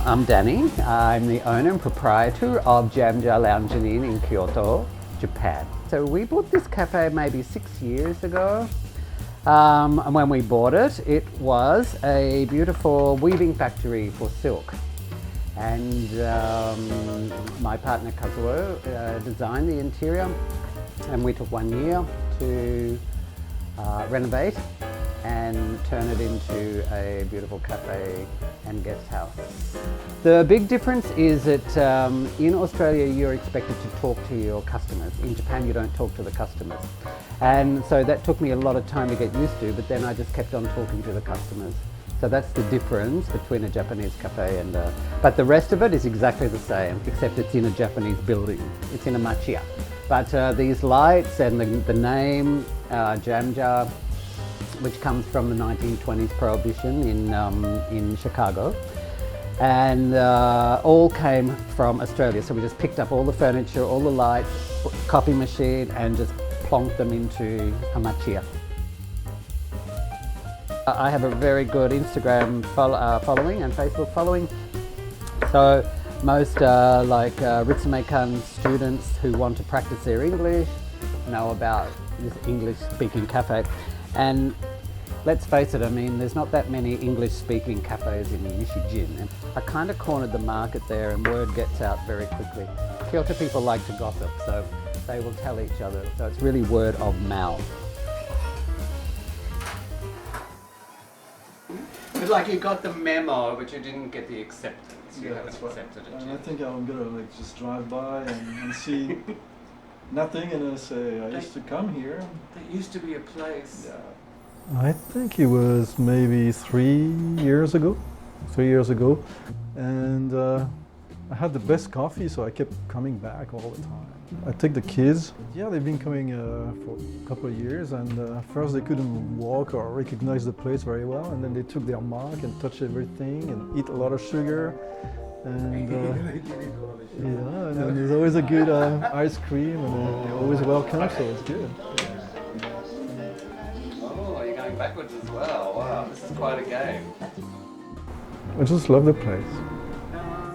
I'm Danny. I'm the owner and proprietor of Jamja Lounge and Inn in Kyoto, Japan. So we bought this cafe maybe 6 years ago. And when we bought it, it was a beautiful weaving factory for silk. And my partner Kazuo designed the interior, and we took 1 year to renovate and turn it into a beautiful cafe and guest house. The big difference is that in Australia you're expected to talk to your customers. In Japan you don't talk to the customers. And so that took me a lot of time to get used to, but then I just kept on talking to the customers. So that's the difference between a Japanese cafe and but the rest of it is exactly the same, except it's in a Japanese building. It's in a machiya. But these lights and the name Jamja, which comes from the 1920s prohibition in Chicago, and all came from Australia. So we just picked up all the furniture, all the lights, coffee machine, and just plonked them into a machiya. I have a very good Instagram following and Facebook following. So most like Ritsumeikan students who want to practice their English know about this English-speaking cafe. And let's face it, I mean, there's not that many English-speaking cafes in Nishijin. And I kind of cornered the market there, and word gets out very quickly. Kyoto people like to gossip, so they will tell each other. So it's really word of mouth. It's like you got the memo, but you didn't get the acceptance. You haven't accepted it. And I think I'm gonna just drive by and see nothing, and I say I used to come here. There used to be a place. Yeah. I think it was maybe 3 years ago. And I had the best coffee, so I kept coming back all the time. I take the kids. Yeah, they've been coming for a couple of years, and first they couldn't walk or recognize the place very well, and then they took their mark and touched everything and eat a lot of sugar. And yeah, and then there's always a good ice cream, and they're always welcome, so it's good. Oh, you're going backwards as well. Wow, this is quite a game. I just love the place.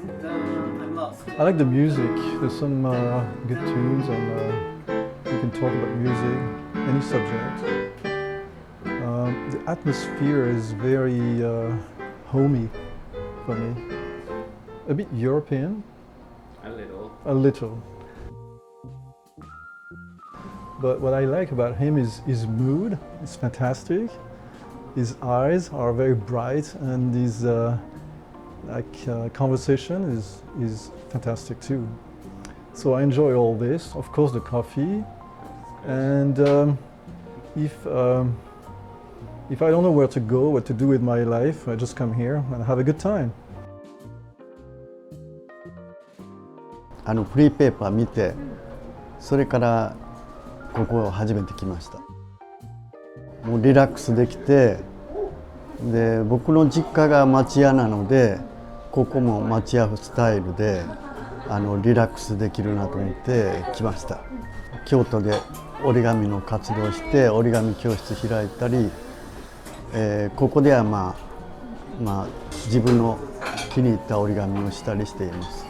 I'm lost. I like the music. There's some good tunes, and we can talk about music, any subject. The atmosphere is very homey for me. A bit European. A little. But what I like about him is his mood. It's fantastic. His eyes are very bright, and his conversation is fantastic too. So I enjoy all this. Of course, the coffee, and if I don't know where to go, what to do with my life, I just come here and have a good time. フリーペーパー見て、それからここを初めて来ました。もうリラックスできて、で僕の実家が町屋なので、ここも町屋スタイルでリラックスできるなと思って来ました。京都で折り紙の活動して折り紙教室開いたり、ここではまあ自分の気に入った折り紙をしたりしています。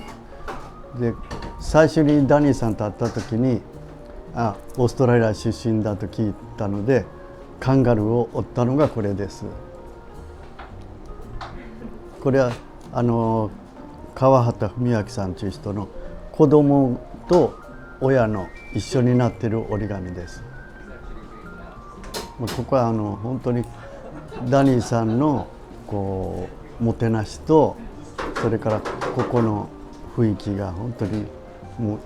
で最初にダニーさんと会った時にオーストラリア出身だと聞いたのでカンガルーを折ったのがこれです。これは川畑文明さんという人の子供と親の一緒になっている折り紙です。ここは本当にダニーさんのこうもてなしと、それからここの雰囲気が本当にもう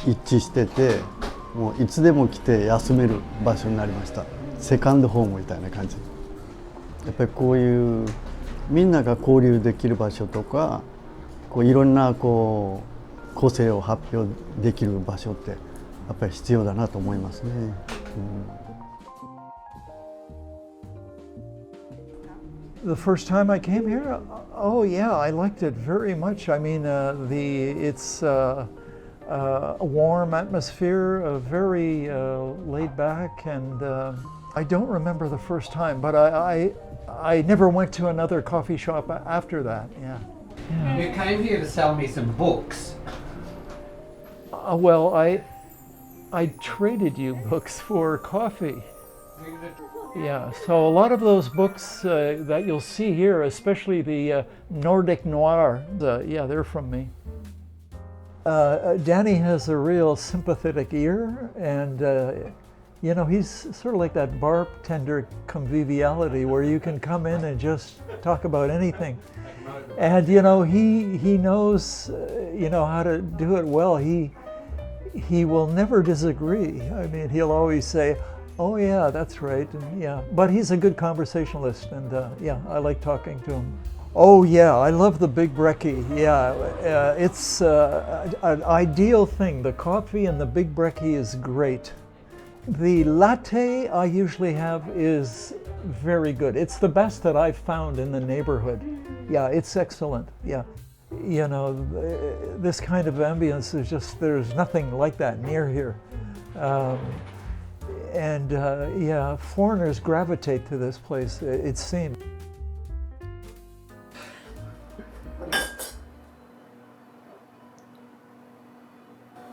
一致してて、もういつでも来て休める場所になりました。セカンドホームみたいな感じ。やっぱりこういうみんなが交流できる場所とか、こういろんなこう個性を発表できる場所ってやっぱり必要だなと思いますね。The first time I came here, oh yeah, I liked it very much. I mean, it's a warm atmosphere, very laid back, and I don't remember the first time, but I never went to another coffee shop after that. Yeah. You came here to sell me some books. Well, I traded you books for coffee. Yeah, so a lot of those books that you'll see here, especially the Nordic Noir, yeah, they're from me. Danny has a real sympathetic ear, and you know, he's sort of like that bartender conviviality where you can come in and just talk about anything. And you know, he knows you know how to do it well. He will never disagree. I mean, he'll always say, "Oh yeah, that's right," and yeah. But he's a good conversationalist, and yeah, I like talking to him. Oh yeah, I love the Big Brekkie. Yeah, it's an ideal thing. The coffee in the Big Brekkie is great. The latte I usually have is very good. It's the best that I've found in the neighborhood. Yeah, it's excellent. Yeah. You know, this kind of ambience is just, there's nothing like that near here. And yeah, foreigners gravitate to this place, it seems.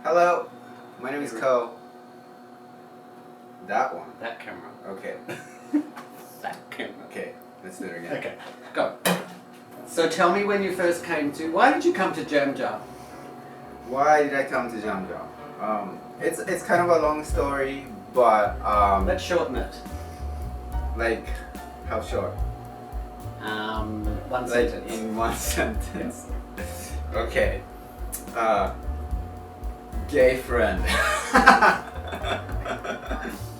Hello, my name is Ko. That one. That camera. Okay. That camera. Okay, let's do it again. Okay, go. So tell me when you first came to, why did you come to Jamja? Why did I come to Jamja? It's kind of a long story, but Let's shorten it. like how short? One Like sentence. in one sentence. Okay. Gay friend.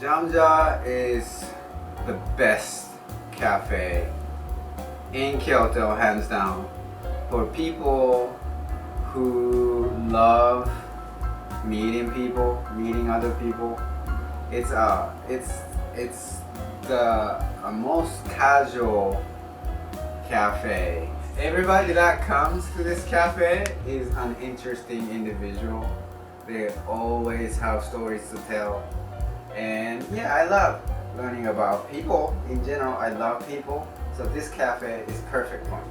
Jamja is the best cafe in Kyoto, hands down, for people who love meeting people, meeting other people. It's the most casual cafe. Everybody that comes to this cafe is an interesting individual. They always have stories to tell. And yeah, I love learning about people. In general, I love people. So this cafe is perfect for me.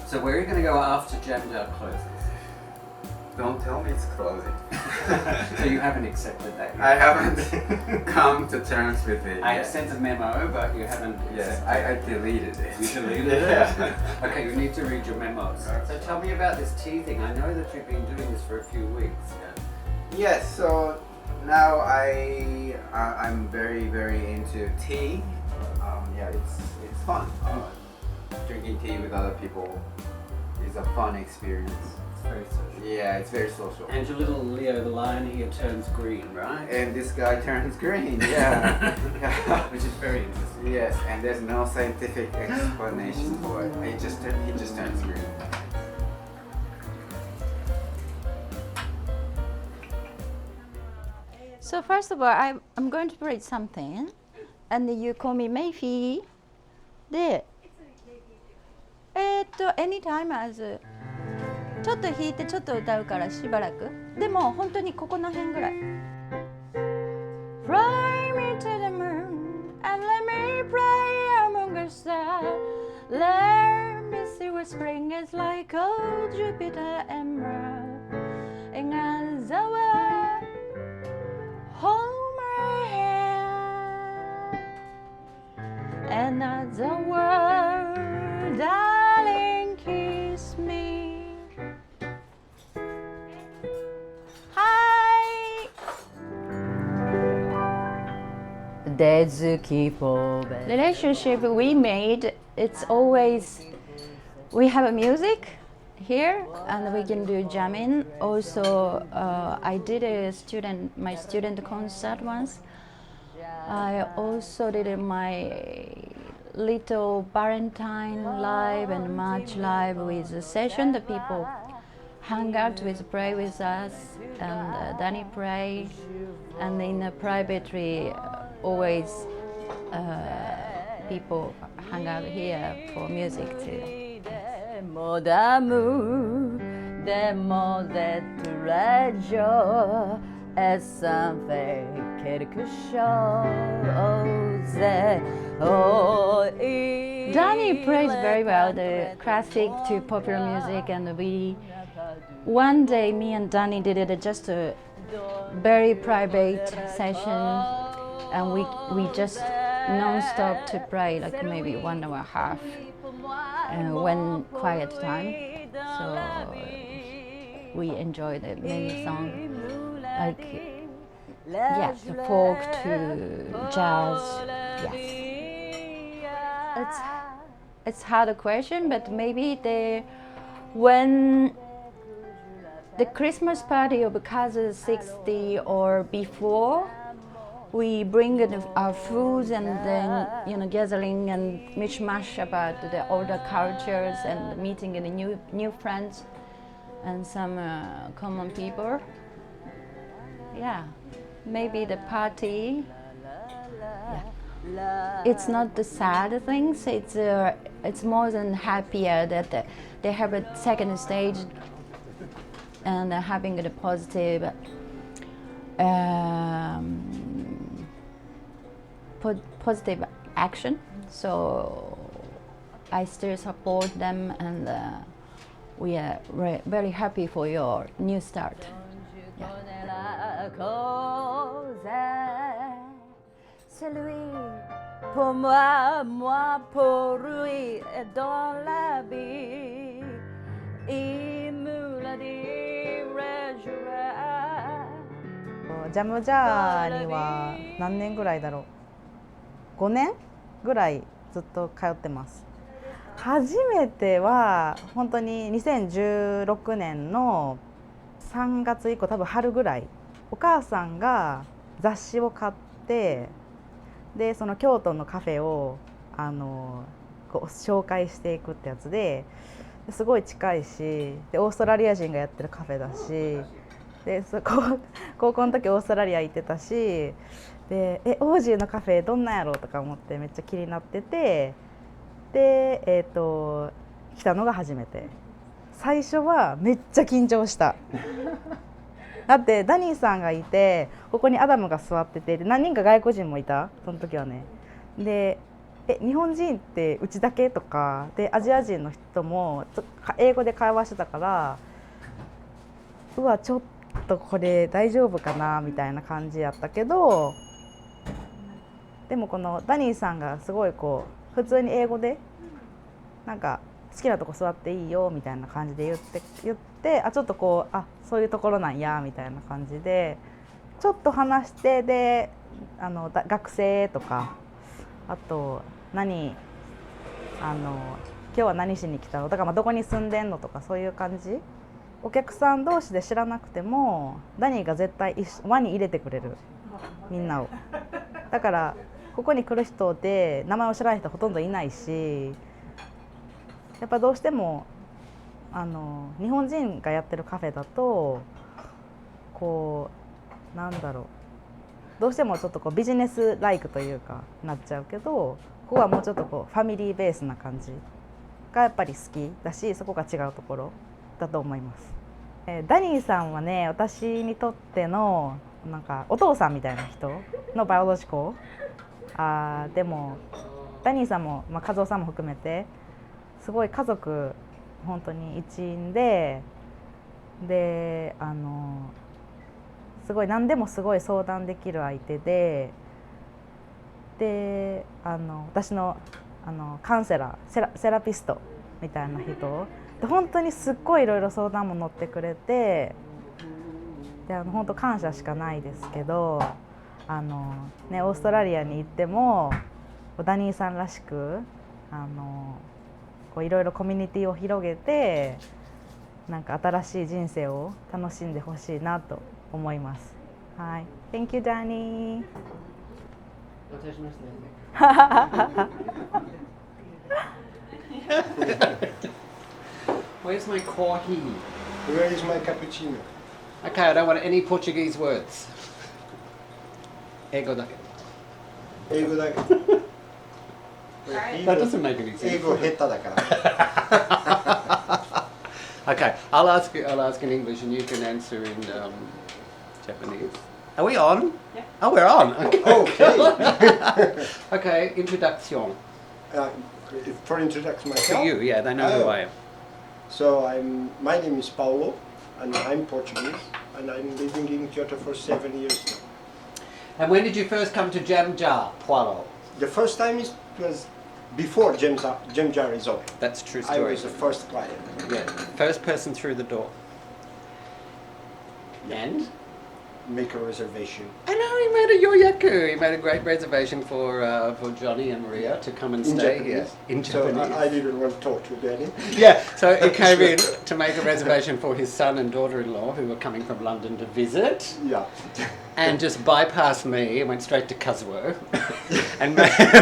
So where are you going to go after Jamja closes? Don't tell me it's closing. So you haven't accepted that yet? I haven't come to terms with it I yet. sent a memo, but you haven't Yes, accepted I deleted it. You deleted it? Yeah. Okay, you need to read your memos. So tell me about this tea thing. I know that you've been doing this for a few weeks. Yes, so now I'm very into tea. Yeah, it's fun. Drinking tea with other people is a fun experience. It's very social. Yeah, it's very social. And your little Leo the lion here turns green, right? And this guy turns green. Yeah. Which is very interesting. Yes, and there's no scientific explanation for it. He just turns green. So first of all, I'm going to play something, and you call me Mayfi. で、anytime as ちょっと弾いてちょっと歌うからしばらく。でも本当にここの辺ぐらい。Fly me to the moon and let me play among the stars. Let me see what spring is like, oh Jupiter emerald. And as the world hold my hand, and as the world, darling, kiss me. Hi. Relationship we made, it's always we have a music here and we can do jamming. Also, I did my student concert once. I also did my little Valentine live and March live with a session. The people hang out with, pray with us, and Danny pray, and in a privately always people hang out here for music too. D'amour, des mots de treasure, et ça fait quelque chose. Oh, Danny plays very well the classic to popular music, and one day me and Danny did it just a very private session, and we just non-stop to play like maybe 1 hour and a half when quiet time. So we enjoyed the many songs, like the folk to jazz. Yes. It's hard question, but maybe when the Christmas party of Kazu's 60 or before, we bring our foods and then gathering and mishmash about the older cultures and meeting the new friends and some common people. Yeah, maybe the party. Yeah. It's not the sad things. It's more than happier that they have a second stage and having the positive. Positive action, so I still support them, and we are very happy for your new start. Pour moi, moi pour lui, et dans la vie, il me l'a dit,ジャムジャーには何年ぐらいだろう、5年ぐらいずっと通ってます。初めては本当に2016年の3月以降、多分春ぐらい、お母さんが雑誌を買って、でその京都のカフェをこう紹介していくってやつで、すごい近いし、でオーストラリア人がやってるカフェだし、で高校の時オーストラリア行ってたし、でオージーのカフェどんなんやろうとか思ってめっちゃ気になってて、で来たのが初めて。最初はめっちゃ緊張しただってダニーさんがいて、ここにアダムが座ってて、で何人か外国人もいた、その時はね。で日本人ってうちだけとかで、アジア人の人も英語で会話してたから、うわちょっとこれ大丈夫かなみたいな感じやったけど、でもこのダニーさんがすごいこう普通に英語でなんか好きなとこ座っていいよみたいな感じで言って、ちょっとこうそういうところなんやみたいな感じでちょっと話して、で学生とか、あと今日は何しに来たのとか、どこに住んでんのとか、そういう感じ。お客さん同士で知らなくてもダニーが絶対輪に入れてくれる、みんなを。だからここに来る人で名前を知らない人ほとんどいないし、やっぱどうしても日本人がやってるカフェだとこうなんだろう、どうしてもちょっとこうビジネスライクというかなっちゃうけど、ここはもうちょっとこうファミリーベースな感じがやっぱり好きだし、そこが違うところだと思います。ダニーさんはね、私にとってのなんかお父さんみたいな人のバイオロジコ。でもダニーさんも、和夫さんも含めてすごい家族本当に一員ですごい何でもすごい相談できる相手で、私のカウンセラーセラピストみたいな人で、本当にすっごいいろいろ相談も乗ってくれて、で本当感謝しかないですけど、オーストラリアに行ってもダニーさんらしくいろいろコミュニティを広げて、なんか新しい人生を楽しんでほしいなと思います。はい、Thank you, Danny. Where's my coffee? Where is my cappuccino? Okay, I don't want any Portuguese words. 英語だけ。英語だけ。That doesn't make any sense. 英語下手だから。Okay, I'll ask in English and you can answer in Japanese. Are we on? Yeah. Oh, we're on. Okay. Okay. Okay, introduction. For introduction For myself. you, yeah, they know who Oh. I am. So my name is Paulo, and I'm Portuguese, and I'm living in Kyoto for 7 years now. And when did you first come to Jam Jar, Paulo? The first time was before Gem Jar is open. That's a true I story. was the first client. Yeah, first person through the door. And? Make a reservation. I know, he made a yoyaku. He made a great reservation for Johnny and Maria to come and In stay Japanese. here. In So Japanese. I didn't want to talk to Danny. Yeah, so he came in to make a reservation for his son and daughter-in-law who were coming from London to visit, Yeah. and just bypassed me and went straight to Kazuo and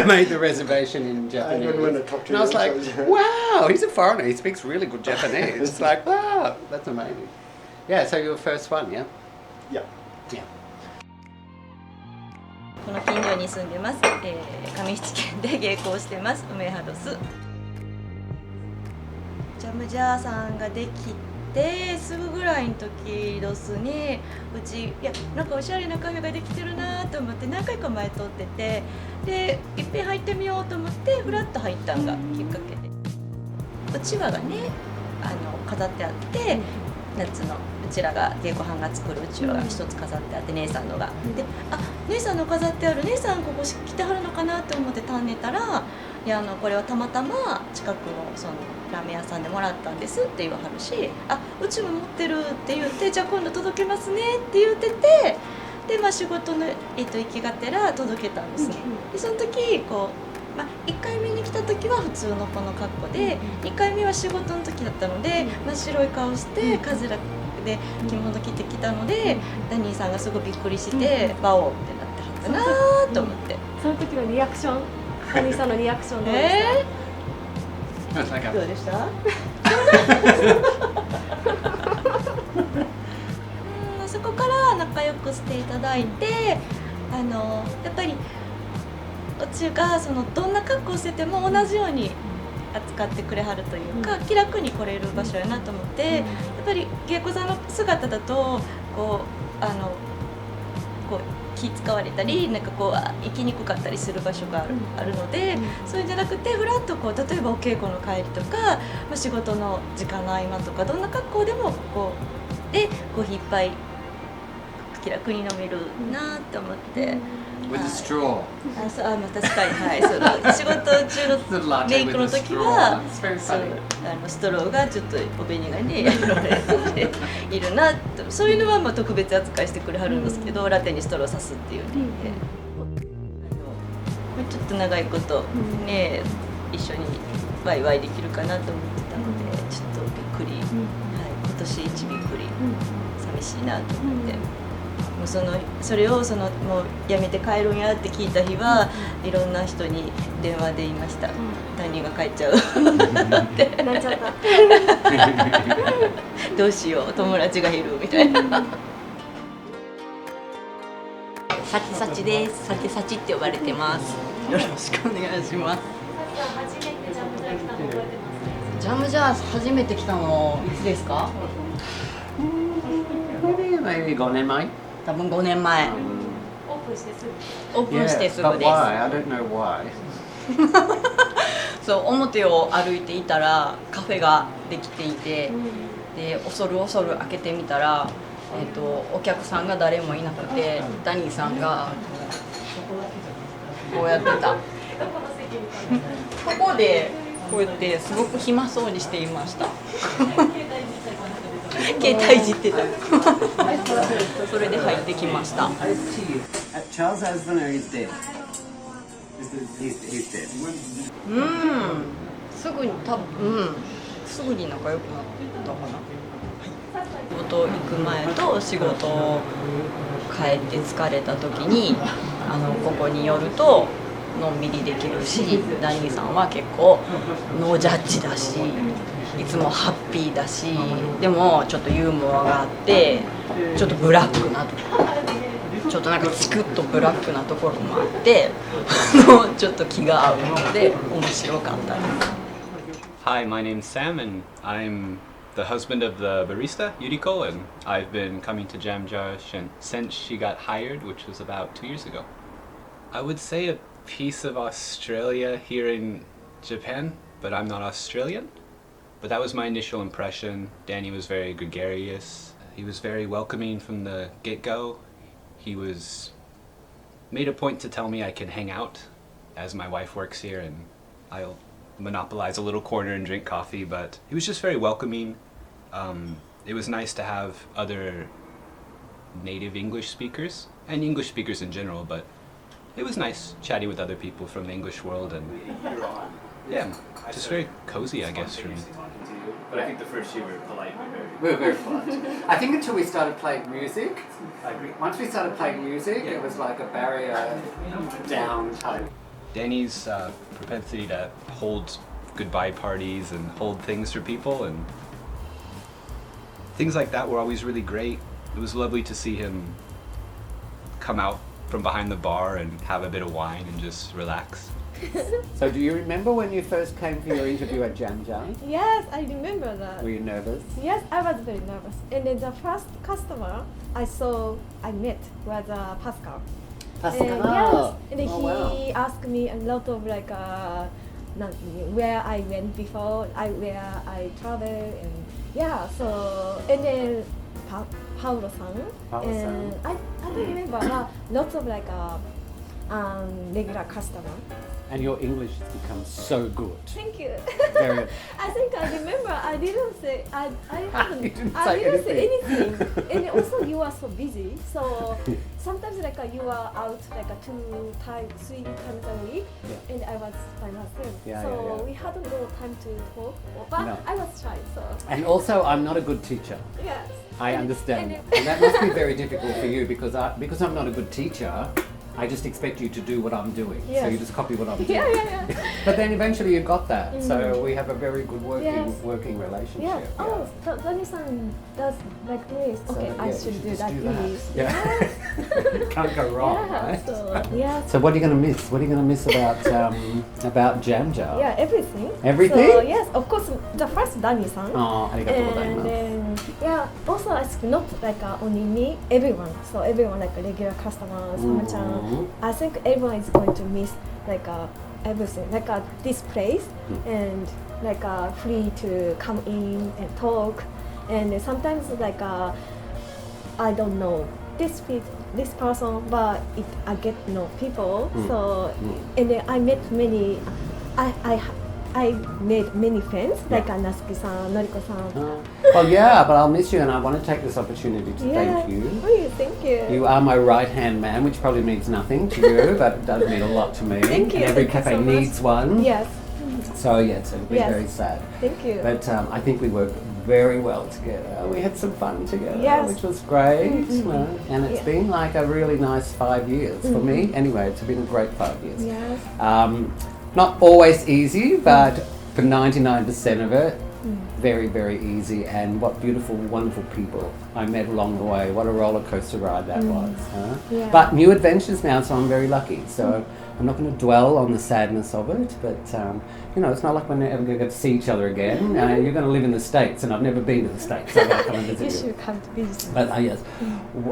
made the reservation in Japanese. I don't want to talk to And I was you, like, so- wow, he's a foreigner, he speaks really good Japanese. It's like, wow, that's amazing. Yeah, so you were the first one, yeah? Yeah. Yeah. この近所に住んでます、上七軒で芸妓をしてます梅葉ドス。ジャムジャーさんができてすぐぐらいの時ドスにうちいやなんかおしゃれなカフェができてるなと思って何回か前通っててでいっぺん入ってみようと思ってフラッと入ったんがきっかけでうちわがね飾ってあって夏のうちらが芸妓班が作るうちわが一つ飾ってあって姉さんのがであ姉さんの飾ってある姉さんここ来てはるのかなと思って尋ねたらいやこれはたまたま近くのそのラーメン屋さんでもらったんですって言わはるしあうちも持ってるって言ってじゃあ今度届けますねって言っててで、仕事の、行きがてら届けたんですね。でその時こう、1回目に来た時は普通のこの格好で2回目は仕事の時だったので真っ白い顔してカズラで着物着てきたのでダニーさんがすごいびっくりしてバオってなってはったなと思って。その時のリアクションダニーさんのリアクションどうでした、どうでしたそこから仲良くしていただいてやっぱりうちがどんな格好してても同じように扱ってくれはるというか、気楽に来れる場所やなと思って、やっぱり芸妓さんの姿だとこう気使われたりなんかこう行きにくかったりする場所があるので、それじゃなくてふらっとこう例えばお稽古の帰りとか、仕事の時間の合間とかどんな格好でもここでコーヒー一杯気楽に飲めるなと思って。With a straw. 確かに、はい、仕事中のメイクの時はストローがちょっとお紅がねやられているなとそういうのは特別扱いしてくれはるんですけど、ラテにストローさすっていうので、ちょっと長いことね一緒にワイワイできるかなと思ってたのでちょっとびっくり、今年一びっくり寂しいなと思って。もうそれをもうやめて帰るんやって聞いた日はいろんな人に電話で言いました、ダニーが帰っちゃうって泣いちゃったどうしよう友達がいるみたいなサチサチです。サチサチって呼ばれてますよろしくお願いします。ジャムジャー初めて来たのいつですかMaybe 5年前多分5年前オープンしてすぐオープンしてすぐ But です why? I don't know why. そう表を歩いていたらカフェができていて、で恐る恐る開けてみたら、お客さんが誰もいなくてダニーさんがこうやってたここでこうやってすごく暇そうにしていました携帯いじってたそれで入ってきました。 Charles Aznavour is dead. He's dead. すぐにすぐに仲良くなったかな。仕事行く前と仕事帰って疲れた時にここに寄るとのんびりできるし、ダニーさんは結構ノージャッジだしいつもハッピーだし、でもちょっとユーモアがあってちょっとブラックなとこちょっとなんかチクッとブラックなところもあってちょっと気が合うので面白かったです。 Hi, my name's Sam and I'm the husband of the barista, Yuriko, and I've been coming to Jam Jar since she got hired, which was about 2 years ago. I would say a piece of Australia here in Japan, but I'm not Australian. But that was my initial impression. Danny was very gregarious. He was very welcoming from the get-go. He made a point to tell me I can hang out as my wife works here and I'll monopolize a little corner and drink coffee, but he was just very welcoming. It was nice to have other native English speakers and English speakers in general, but it was nice chatting with other people from the English world and yeah, just very cozy, I guess, for me. But I think the first year we were polite. We were very polite. I think until we started playing music. I agree. Once we started playing music, it was like a barrier down type. Danny's propensity to hold goodbye parties and hold things for people and things like that were always really great. It was lovely to see him come out from behind the bar and have a bit of wine and just relax. So do you remember when you first came for your interview at Jam Jam? Yes, I remember that. Were you nervous? Yes, I was very nervous. And then the first customer I met was Pascal. Pascal. And yes, and Oh, he wow. asked me a lot of where I went before, where I traveled, and yeah. So and then Paulo-san, and I don't remember lots of regular customer. And your English has become so good. Thank you. Very. I think I remember I didn't say You didn't I say didn't say anything. anything. And also you are so busy. So sometimes you are out 3 times a week, and I was by myself. So we had no time to talk. But No. I was shy. So. And also, I'm not a good teacher. Yes. I understand. And that must be very difficult for you because I'm not a good teacher. I just expect you to do what I'm doing. Yes. So you just copy what I'm doing. Yeah. But then eventually you got that. So we have a very good working relationship. Yeah. Oh, so Danny-san does like this. Okay, I should do like this. Yeah. Can't go wrong, right? So, yeah. So what are you going to miss? What are you going to miss about Jam Jam? Yeah, everything. Everything? So yes, of course, the first Danny-san. Oh, arigatou gozaimasu. And then also it's not only me, everyone. So everyone regular customers, Sama-chan. I think everyone is going to miss everything, this place, and free to come in and talk, and sometimes I don't know this person, but I get to know people. So and then I met many. I made many friends like Natsuki-san, Noriko-san. Well, yeah, but I'll miss you, and I want to take this opportunity to thank you. Oh, thank you. You are my right-hand man, which probably means nothing to you, but it does mean a lot to me. Thank you. And every Thank cafe you so needs one. Yes. So yes, it'll be very sad. Thank you. But I think we worked very well together. We had some fun together, which was great. And it's been like a really nice 5 years for me. Anyway, it's been a great 5 years. Yes. Not always easy, but for 99% of it, very, very easy. And what beautiful, wonderful people I met along the way. What a roller coaster ride that was. Huh? Yeah. But new adventures now, so I'm very lucky. So I'm not going to dwell on the sadness of it, but it's not like we're ever going to get to see each other again. You're going to live in the States, and I've never been to the States. So I've got to come and visit You should come to visit. But yes,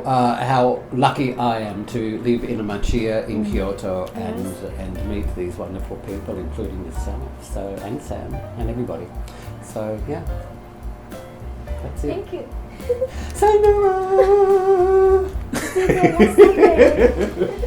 how lucky I am to live in a machiya in Kyoto and meet these wonderful people, including yourself, and Sam, and everybody. So yeah, that's it. Thank you. Sayonara! See you next Sunday.